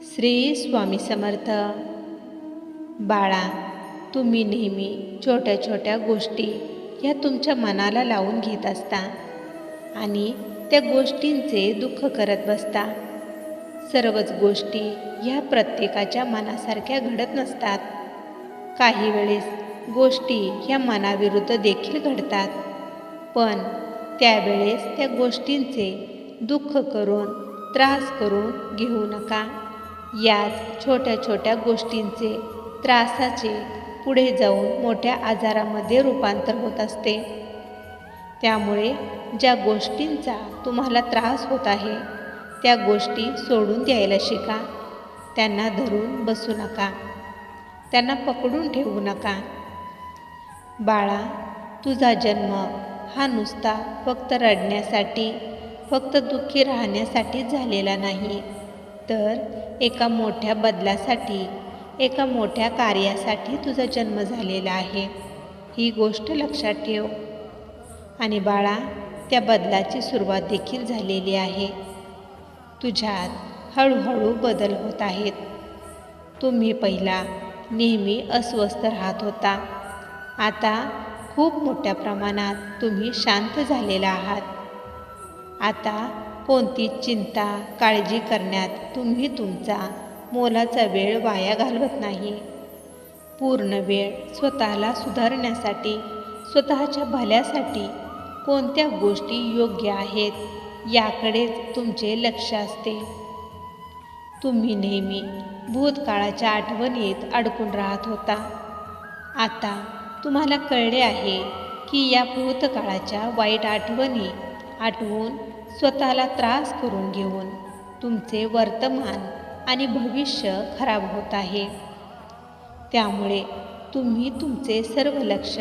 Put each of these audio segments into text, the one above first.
श्री स्वामी समर्थ. बाळा, तुम्ही नेहमी छोट्या छोट्या गोष्टी ह्या तुमच्या मनाला लावून घेत असता आणि त्या गोष्टींचे दुःख करत बसता. सर्वच गोष्टी ह्या प्रत्येकाच्या मनासारख्या घडत नसतात. काही वेळेस गोष्टी ह्या मनाविरुद्ध देखील घडतात, पण त्यावेळेस त्या गोष्टींचे दुःख करून त्रास करून घेऊ नका. याच छोट्या छोट्या गोष्टींचे त्रासाचे पुढे जाऊन मोठ्या आजारामध्ये रूपांतर होत असते. त्यामुळे ज्या गोष्टींचा तुम्हाला त्रास होत आहे त्या गोष्टी सोडून द्यायला शिका. त्यांना धरून बसू नका, त्यांना पकडून ठेवू नका. बाळा, तुझा जन्म हा नुसता फक्त रडण्यासाठी, फक्त दुःखी राहण्यासाठी झालेला नाही, तर एका मोठ्या बदलासाठी, एका मोठ्या कार्यासाठी तुझा जन्म झालेला आहे. ही गोष्ट लक्षात ठेव. आणि बाळा, त्या बदलाची सुरुवात देखील झालेली आहे. तुझ्यात हळूहळू बदल होत आहेत. तुम्ही पहिला नेहमी अस्वस्थ राहत होता, आता खूप मोठ्या प्रमाणात तुम्ही शांत झालेला आहात. आता कोणती चिंता काळजी करण्यात तुम्ही तुमचा मोलाचा वेळ वाया घालवत नाही. पूर्ण वेळ स्वतःला सुधारण्यासाठी, स्वतःच्या भल्यासाठी कोणत्या गोष्टी योग्य आहेत याकडेच तुमचे लक्ष असते. तुम्ही नेहमी भूतकाळाच्या आठवणीत अडकून राहत होता. आता तुम्हाला कळले आहे की या भूतकाळाच्या वाईट आठवणी आठवून स्वतःला त्रास करून घेऊन तुमचे वर्तमान आणि भविष्य खराब होत आहे. त्यामुळे तुम्ही तुमचे सर्व लक्ष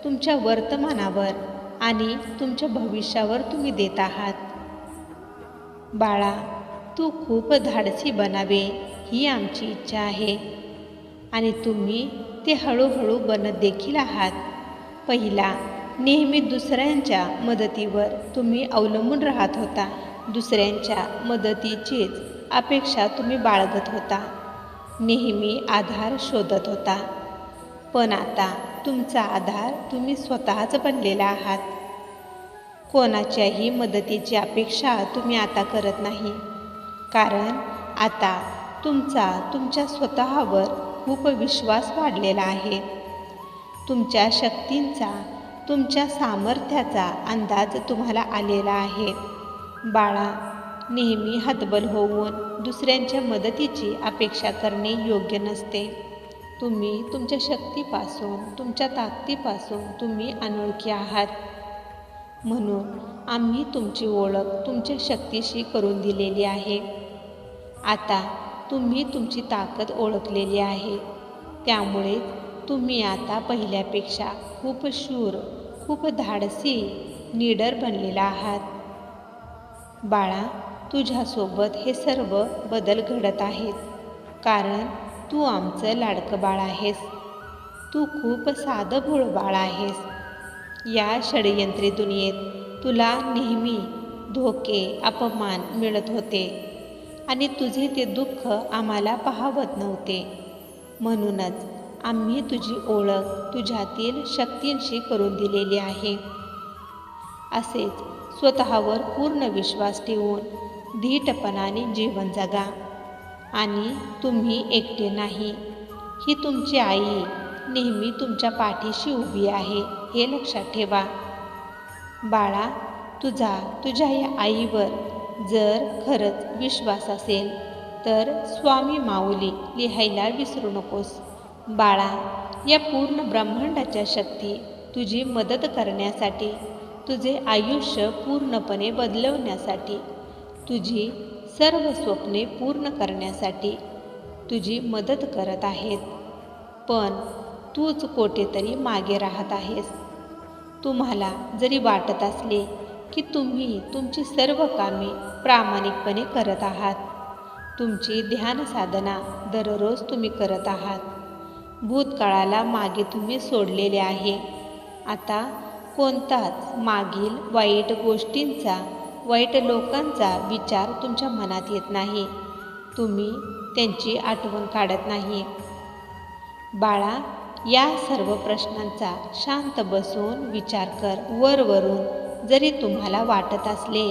तुमच्या वर्तमानावर आणि तुमच्या भविष्यावर तुम्ही देत आहात. बाळा, तू खूप धाडसी बनावे ही आमची इच्छा आहे आणि तुम्ही ते हळूहळू बनत देखील आहात. पहिला नेहमी दुसऱ्यांच्या मदतीवर तुम्ही अवलंबून राहत होता. दुसऱ्यांच्या मदतीचीच अपेक्षा तुम्ही बाळगत होता. नेहमी आधार शोधत होता. पण आता तुमचा आधार तुम्ही स्वतःच बनलेला आहात. कोणाच्याही मदतीची अपेक्षा तुम्ही आता करत नाही, कारण आता तुमच्या स्वतःवर खूप विश्वास वाढलेला आहे. तुमच्या शक्तींचा, तुमच्या सामर्थ्याचा अंदाज तुम्हाला आलेला आहे. बाळा, नेहमी हतबल होऊन दुसऱ्यांच्या मदतीची अपेक्षा करणे योग्य नसते. तुम्ही तुमच्या शक्तीपासून, तुमच्या ताकदीपासून तुम्ही अनोळखी आहात. म्हणून आम्ही तुमची ओळख तुमच्या शक्तीशी करून दिलेली आहे. आता तुम्ही तुमची ताकद ओळखलेली आहे. त्यामुळे तुम्ही आता पहिल्यापेक्षा खूप शूर, खूप धाडसी, निडर बनलेला आहात. बाळा, तुझ्यासोबत हे सर्व बदल घडत आहेत, कारण तू आमचं लाडकं बाळ आहेस. तू खूप साधं भोळं बाळ आहेस. या षडयंत्री दुनियेत तुला नेहमी धोके, अपमान मिळत होते आणि तुझे ते दुःख आम्हाला पाहवत नव्हते. म्हणूनच आम्ही तुझी ओळख तुझ्यातील शक्तींशी करून दिलेली आहे. असेच स्वतःवर पूर्ण विश्वास ठेवून धीटपणाने जीवन जगा. आणि तुम्ही एकटे नाही, ही तुमची आई नेहमी तुमच्या पाठीशी उभी आहे, हे लक्षात ठेवा. बाळा, तुझ्या या आईवर जर खरंच विश्वास असेल तर स्वामी माऊली लिहायला विसरू नकोस. बाळा, या पूर्ण ब्रह्मांडाच्या शक्ती तुझी मदत करण्यासाठी, तुझे आयुष्य पूर्णपणे बदलवण्यासाठी, तुझी सर्व स्वप्ने पूर्ण करण्यासाठी तुझी मदत करत आहेत. पण तूच कोठेतरी मागे राहत आहेस. तुम्हाला जरी वाटत असले की तुम्ही तुमची सर्व कामे प्रामाणिकपणे करत आहात, तुमची ध्यान साधना दररोज तुम्ही करत आहात, भूतकाळाला मागे तुम्ही सोडलेले आहे, आता कोणताच मागील वाईट गोष्टींचा, वाईट लोकांचा विचार तुमच्या मनात येत नाही, तुम्ही त्यांची आठवण काढत नाही. बाळा, या सर्व प्रश्नांचा शांत बसून विचार कर. वरवरून जरी तुम्हाला वाटत असले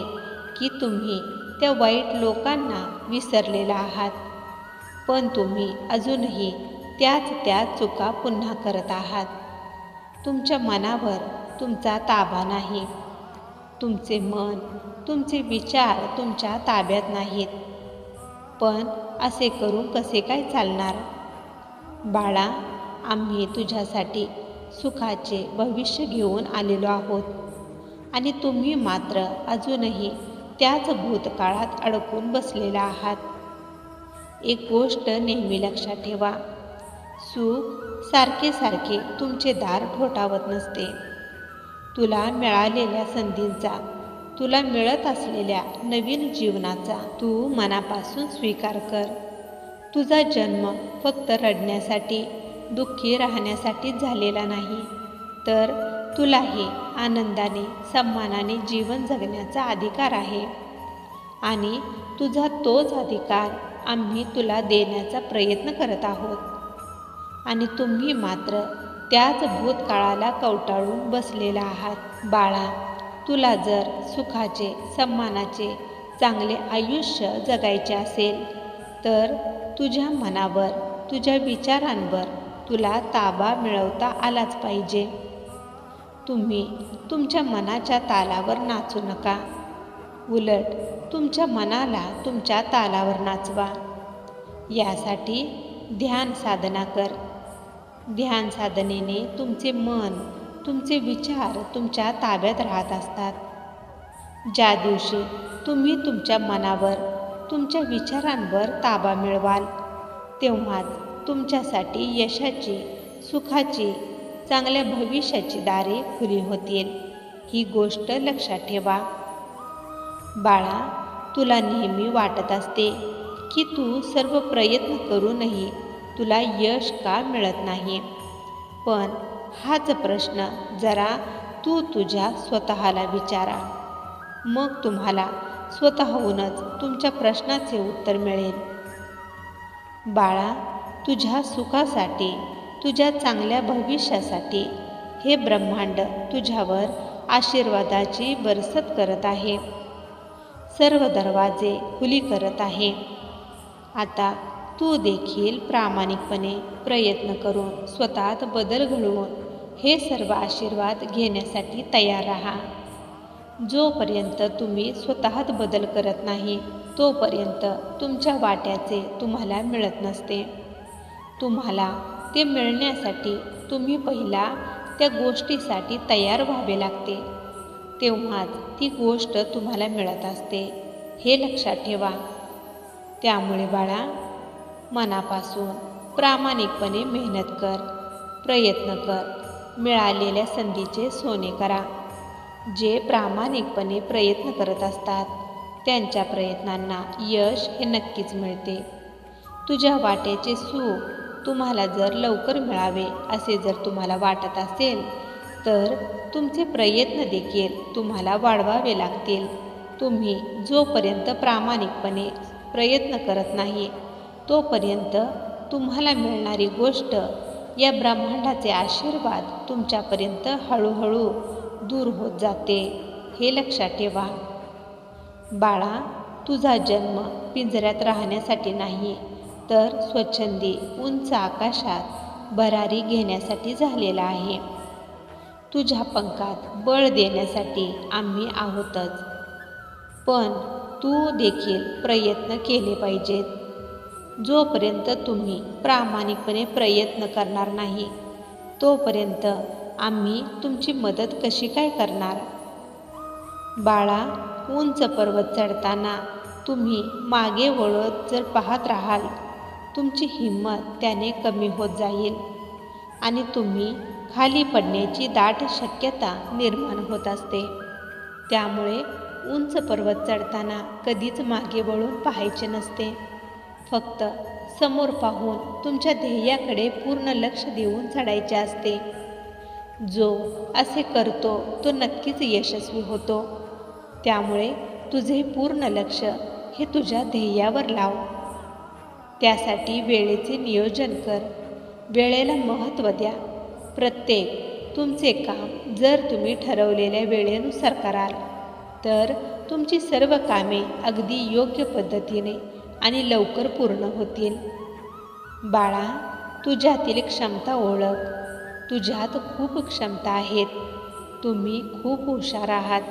की तुम्ही त्या वाईट लोकांना विसरलेला आहात, पण तुम्ही अजूनही त्याच चुका पुन्हा करत आहात. तुमच्या मनावर तुमचा ताबा नाही. तुमचे मन, तुमचे विचार तुमच्या ताब्यात नाहीत. पण असे करून कसे काय चालणार? बाळा, आम्ही तुझ्यासाठी सुखाचे भविष्य घेऊन आलेलो आहोत आणि तुम्ही मात्र अजूनही त्याच भूतकाळात अडकून बसलेला आहात. एक गोष्ट नेहमी लक्षात ठेवा, सुख सारखे सारखे तुमचे दार ठोठावत नसते. तुला मिळालेल्या संधींचा, तुला मिळत असलेल्या नवीन जीवनाचा तू मनापासून स्वीकार कर. तुझा जन्म फक्त रडण्यासाठी, दुःखी राहण्यासाठी झालेला नाही, तर तुलाही आनंदाने, सन्मानाने जीवन जगण्याचा अधिकार आहे. आणि तुझा तोच अधिकार आम्ही तुला देण्याचा प्रयत्न करत आहोत. आणि तुम्ही मात्र त्याच भूतकाळाला कवटाळून बसलेला आहात. बाळा, तुला जर सुखाचे, सन्मानाचे, चांगले आयुष्य जगायचे असेल तर तुझ्या मनावर, तुझ्या विचारांवर तुला ताबा मिळवता आलाच पाहिजे. तुम्ही तुमच्या मनाच्या तालावर नाचू नका. उलट तुमच्या मनाला तुमच्या तालावर नाचवा. यासाठी ध्यान साधना कर. ध्यान साधनेने तुमचे मन, तुमचे विचार तुमच्या ताब्यात राहत असतात. ज्या दिवशी तुम्ही तुमच्या मनावर, तुमच्या विचारांवर ताबा मिळवाल, तेव्हाच तुमच्यासाठी यशाची, सुखाची, चांगल्या भविष्याची दारे खुली होतील. ही गोष्ट लक्षात ठेवा. बाळा, तुला नेहमी वाटत असते की तू सर्व प्रयत्न करूनही तुला यश का मिळत नाही. पण हाच प्रश्न जरा तू तुझ्या स्वतःला विचारा. मग तुम्हाला स्वतःहूनच तुमच्या प्रश्नाचे उत्तर मिळेल. बाळा, तुझ्या सुखासाठी, तुझ्या चांगल्या भविष्यासाठी हे ब्रह्मांड तुझ्यावर आशीर्वादाची बरसत करत आहे. सर्व दरवाजे खुली करत आहे. आता तू देखील प्रामाणिकपणे प्रयत्न करून स्वतःत बदल घडवून हे सर्व आशीर्वाद घेण्यासाठी तयार राहा. जोपर्यंत तुम्ही स्वतःत बदल करत नाही, तोपर्यंत तुमच्या वाट्याचे तुम्हाला मिळत नसते. तुम्हाला ते मिळण्यासाठी तुम्ही पहिला त्या गोष्टीसाठी तयार व्हावे लागते. तेव्हाच ती गोष्ट तुम्हाला मिळत असते. हे लक्षात ठेवा. त्यामुळे बाळा, मनापासून प्रामाणिकपणे मेहनत कर, प्रयत्न कर. मिळालेल्या संधीचे सोने करा. जे प्रामाणिकपणे प्रयत्न करत असतात त्यांच्या प्रयत्नांना यश हे नक्कीच मिळते. तुझ्या वाटेचे सुख तुम्हाला जर लवकर मिळावे असे जर तुम्हाला वाटत असेल तर तुमचे प्रयत्न देखील तुम्हाला वाढवावे लागतील. तुम्ही जोपर्यंत प्रामाणिकपणे प्रयत्न करत नाही, तोपर्यंत तुम्हाला मिळणारी गोष्ट, या ब्रह्मांडाचे आशीर्वाद तुमच्यापर्यंत हळूहळू दूर होत जाते. हे लक्षात ठेवा. बाळा, तुझा जन्म पिंजऱ्यात राहण्यासाठी नाही, तर स्वच्छंदी उंच आकाशात भरारी घेण्यासाठी झालेला आहे. तुझ्या पंखात बळ देण्यासाठी आम्ही आहोतच. पण तू देखील प्रयत्न केले पाहिजेत. जोपर्यंत तुम्ही प्रामाणिकपणे प्रयत्न करणार नाही, तोपर्यंत आम्ही तुमची मदत कशी काय करणार? बाळा, उंच पर्वत चढताना तुम्ही मागे वळत जर पाहत राहाल, तुमची हिंमत त्याने कमी होत जाईल आणि तुम्ही खाली पडण्याची दाट शक्यता निर्माण होत असते. त्यामुळे उंच पर्वत चढताना कधीच मागे वळून पाहायचे नसते. फक्त समोर पाहून तुमच्या ध्येयाकडे पूर्ण लक्ष देऊन चढायचे असते. जो असे करतो तो नक्कीच यशस्वी होतो. त्यामुळे तुझे पूर्ण लक्ष हे तुझ्या ध्येयावर लाव. त्यासाठी वेळेचे नियोजन कर. वेळेला महत्त्व द्या. प्रत्येक तुमचे काम जर तुम्ही ठरवलेल्या वेळेनुसार कराल तर तुमची सर्व कामे अगदी योग्य पद्धतीने आणि लवकर पूर्ण होतील. बाळा, तुझ्यातील क्षमता ओळख. तुझ्यात खूप क्षमता आहेत. तुम्ही खूप हुशार आहात.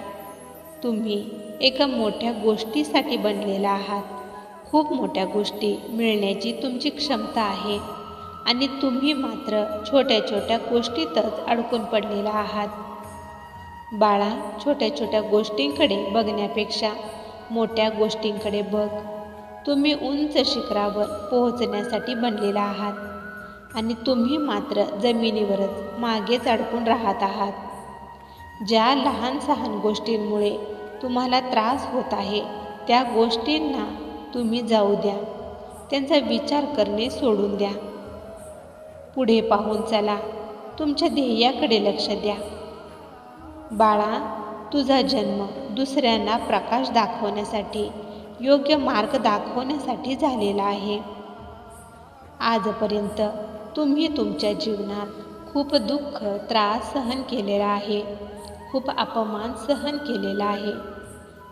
तुम्ही एका मोठ्या गोष्टीसाठी बनलेला आहात. खूप मोठ्या गोष्टी मिळण्याची तुमची क्षमता आहे आणि तुम्ही मात्र छोट्या छोट्या गोष्टीतच अडकून पडलेला आहात. बाळा, छोट्या छोट्या गोष्टींकडे बघण्यापेक्षा मोठ्या गोष्टींकडे बघ. तुम्ही उंच शिखरावर पोहोचण्यासाठी बनलेला आहात आणि तुम्ही मात्र जमिनीवरच मागेच अडकून राहत आहात. ज्या लहान सहान गोष्टींमुळे तुम्हाला त्रास होत आहे त्या गोष्टींना तुम्ही जाऊ द्या. त्यांचा विचार करणे सोडून द्या. पुढे पाहून चला. तुमच्या ध्येयाकडे लक्ष द्या. बाळा, तुझा जन्म दुसऱ्यांना प्रकाश दाखवण्यासाठी, योग्य मार्ग दाखवण्यासाठी झालेला आहे. आजपर्यंत तुम्ही तुमच्या जीवनात खूप दुःख, त्रास सहन केलेला आहे. खूप अपमान सहन केलेला आहे.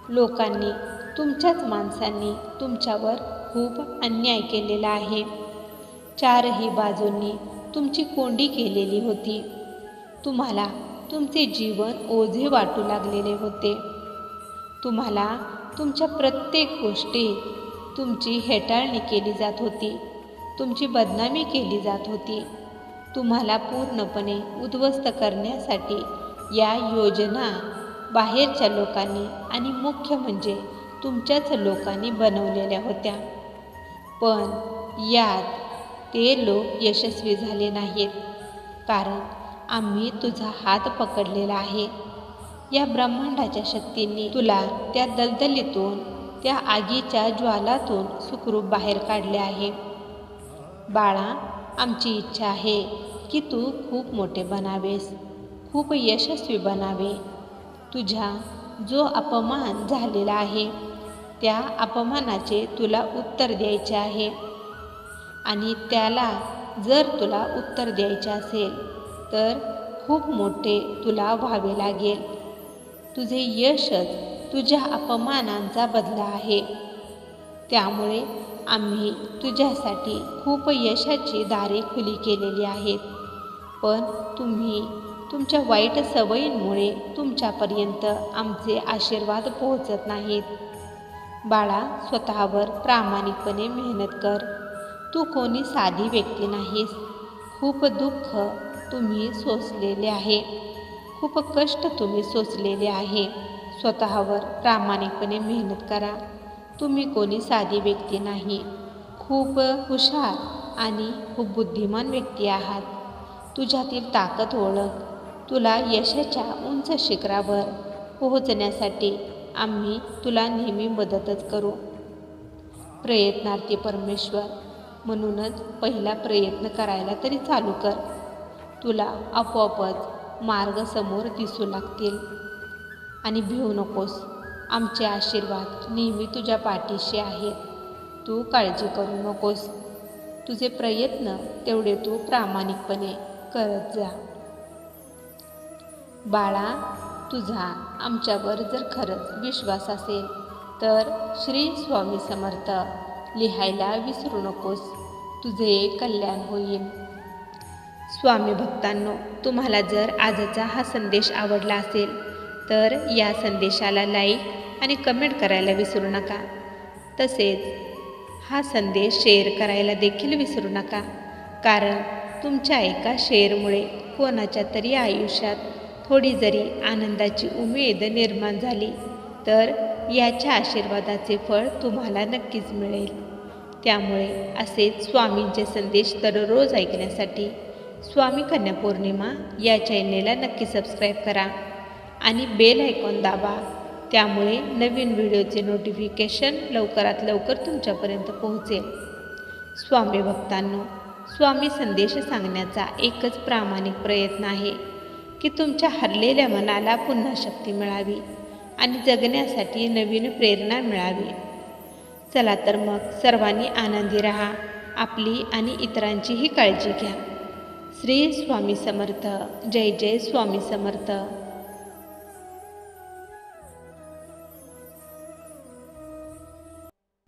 लोकांनी, तुमच्याच माणसांनी तुमच्यावर खूप अन्याय केलेला आहे. चारही बाजूंनी तुमची कोंडी केलेली होती. तुम्हाला तुमचे जीवन ओझे वाटू लागलेले होते. तुम्हाला तुमच्या प्रत्येक गोष्टीत तुमची हेटाळणी केली जात होती. तुमची बदनामी केली जात होती. तुम्हाला पूर्णपणे उद्ध्वस्त करण्यासाठी या योजना बाहेरच्या लोकांनी आणि मुख्य म्हणजे तुमच्याच लोकांनी बनवलेल्या होत्या. पण यात ते लोक यशस्वी झाले नाहीत, कारण आम्ही तुझा हात पकडलेला आहे. या ब्रह्मांडाच्या शक्तींनी तुला त्या दलदलीतून, त्या आगीच्या ज्वालातून सुखरूप बाहेर काढले आहे. बाळा, आमची इच्छा आहे की तू खूप मोठे बनावेस, खूप यशस्वी बनावे. तुझा जो अपमान झालेला आहे त्या अपमानाचे तुला उत्तर द्यायचे आहे आणि त्याला जर तुला उत्तर द्यायचे असेल तर खूप मोठे तुला व्हावे लागेल. तुझे यशच तुझ्या अपमानांचा बदला आहे. त्यामुळे आम्ही तुझ्यासाठी खूप यशाची दारे खुली केलेली आहेत. पण तुम्ही तुमच्या वाईट सवयींमुळे तुमच्यापर्यंत आमचे आशीर्वाद पोहोचत नाहीत. बाळा, स्वतःवर प्रामाणिकपणे मेहनत कर. तू कोणी साधी व्यक्ती नाहीस. खूप दुःख तुम्ही सोसलेले आहे. खूप कष्ट तुम्ही सोसलेले आहे. स्वतःवर प्रामाणिकपणे मेहनत करा. तुम्ही कोणी साधी व्यक्ती नाही. खूप हुशार आणि खूप बुद्धिमान व्यक्ती आहात. तुझ्यातील ताकद ओळख. तुला यशाच्या उंच शिखरावर पोहोचण्यासाठी आम्ही तुला नेहमी मदतच करू. प्रयत्नार्थी परमेश्वर. म्हणूनच पहिला प्रयत्न करायला तरी चालू कर. तुला आपोआपच मार्ग समोर दिसू लागतील. आणि भिवू नकोस. आमचे आशीर्वाद नेहमी तुझ्या पाठीशी आहेत. तू काळजी करू नकोस. तुझे प्रयत्न तेवढे तू प्रामाणिकपणे करत जा. बाळा, तुझा आमच्यावर जर खरंच विश्वास असेल तर श्री स्वामी समर्थ लिहायला विसरू नकोस. तुझे कल्याण होईल. स्वामी भक्तांनो, तुम्हाला जर आजचा हा संदेश आवडला असेल तर या संदेशाला लाईक आणि कमेंट करायला विसरू नका. तसेच हा संदेश शेअर करायला देखील विसरू नका, कारण तुमच्या एका शेअरमुळे कोणाच्या तरी आयुष्यात थोडी जरी आनंदाची उमेद निर्माण झाली तर याच्या आशीर्वादाचे फळ तुम्हाला नक्कीच मिळेल. त्यामुळे असेच स्वामींचे संदेश दररोज ऐकण्यासाठी स्वामी कन्या पौर्णिमा या चॅनेलला नक्की सबस्क्राईब करा आणि बेल आयकॉन दाबा. त्यामुळे नवीन व्हिडिओचे नोटिफिकेशन लवकरात लवकर तुमच्यापर्यंत पोहोचेल. स्वामी भक्तांनो, स्वामी संदेश सांगण्याचा एकच प्रामाणिक प्रयत्न आहे की तुमच्या हरलेल्या मनाला पुन्हा शक्ती मिळावी आणि जगण्यासाठी नवीन प्रेरणा मिळावी. चला तर मग सर्वांनी आनंदी राहा, आपली आणि इतरांचीही काळजी घ्या. श्री स्वामी समर्थ. जय जय स्वामी समर्थ.